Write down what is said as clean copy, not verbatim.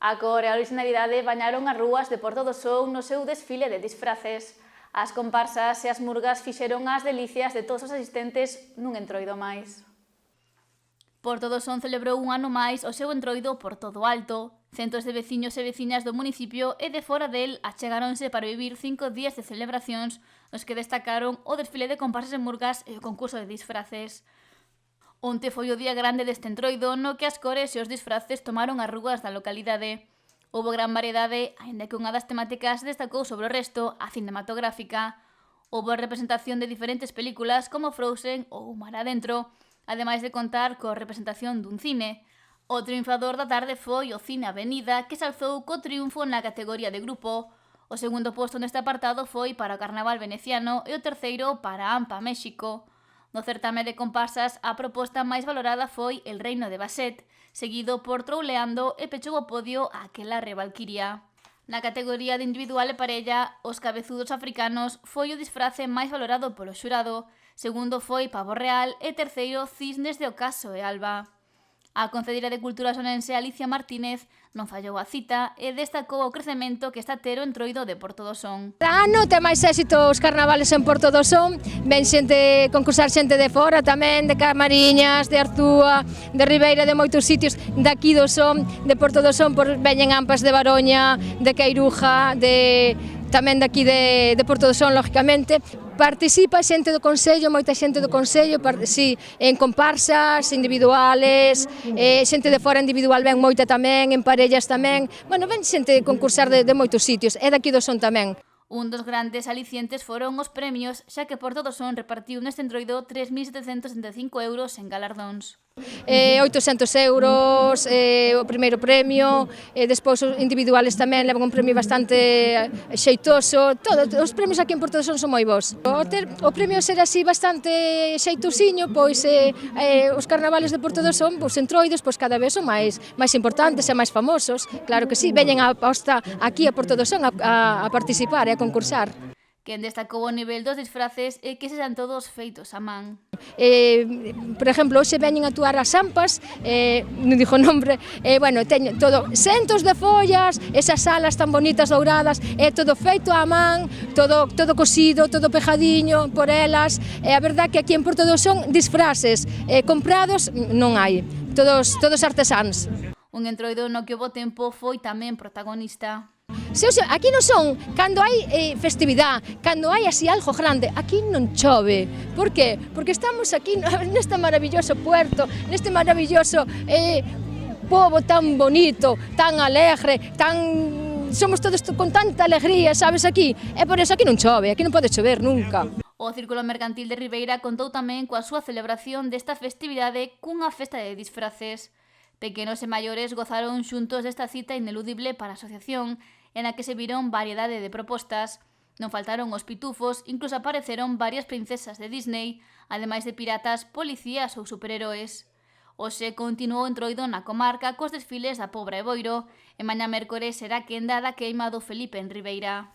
A cor e a originalidade bañaron as rúas de Porto do Son no seu desfile de disfraces. As comparsas e as murgas fixeron as delicias de todos os asistentes nun entroido máis. Porto do Son celebrou un ano máis o seu entroido por todo alto. Centos de veciños e veciñas do municipio e de fora del achegáronse para vivir 5 días de celebracións, nos que destacaron o desfile de comparsas e murgas e o concurso de disfraces. Onte foi o día grande deste entroido no que as cores e os disfraces tomaron as rúas da localidade. Houbo gran variedade, aínda que unha das temáticas destacou sobre o resto a cinematográfica. Houbo representación de diferentes películas como Frozen ou Mar Adentro, ademais de contar coa representación dun cine. O triunfador da tarde foi o Cine Avenida, que se alzou co triunfo na categoría de grupo. O segundo posto neste apartado foi para o Carnaval Veneciano e o terceiro para AMPA México. No certame de comparsas, a proposta máis valorada foi El Reino de Basset, seguido por Trouleando e pechou o podio a Aquelarre Valquiria. Na categoría de individual e parella, os cabezudos africanos foi o disfrace máis valorado polo xurado, segundo foi Pavo Real e terceiro Cisnes de Ocaso e Alba. A concelleira de Cultura sonense Alicia Martínez non fallou a cita e destacou o crecemento que está a ter o entroido de Porto do Son. Cada ano ten máis éxito os carnavales en Porto do Son, ven xente concursar xente de fora tamén, de Camariñas, de Arzúa, de Ribeira, de moitos sitios daqui do Son, de Porto do Son, veñen ampas de Baroña, de Queiruja, tamén daqui de Porto do Son, lógicamente. Participa xente do Concello, moita xente do Concello, sí, en comparsas individuales, xente de fora individual ven moita tamén, en parellas tamén. Bueno, ven xente concursar de moitos sitios, e daqui do Son tamén. Un dos grandes alicientes foron os premios, xa que Porto do Son repartiu neste entroido 3.765 euros en galardóns. 800 euros, o primeiro premio, despois os individuales tamén levan un premio bastante xeitoso, os premios aquí en Porto do Son son moi bons. O premio ser así bastante xeitosiño, pois os carnavales de Porto do Son, os entroidos, pois cada vez son máis importantes e máis famosos, claro que sí, veñen hasta aquí a Porto do Son a participar e a concursar. Quen destacou o nivel dos disfraces é que sexan todos feitos a man. Por exemplo, hoxe veñen a actuar as ampas, non dixo o nombre, bueno, teño todo, centos de follas, esas alas tan bonitas douradas, é todo feito a man, todo cosido, todo pejadiño por elas, e a verdad que aquí en Porto do Son disfraces comprados non hai, todos artesáns. Un entroido no que o bo tempo foi tamén protagonista. Sí, aquí non son, cando hai festividade, cando hai así algo grande, aquí non chove. Por qué? Porque estamos aquí neste maravilloso puerto, neste maravilloso pobo tan bonito, tan alegre, somos todos con tanta alegría, sabes, aquí. E por eso aquí non chove, aquí non pode chover nunca. O Círculo Mercantil de Ribeira contou tamén coa súa celebración desta festividade cunha festa de disfraces. Pequenos e maiores gozaron xuntos desta cita ineludible para a asociación, en a que se viron variedade de propostas. Non faltaron os pitufos, incluso apareceron varias princesas de Disney, ademais de piratas, policías ou superheróis. Hoxe continuou o entroido na comarca cos desfiles da Pobra e Boiro, e mañá mércores será quenda da queima do Felipe en Ribeira.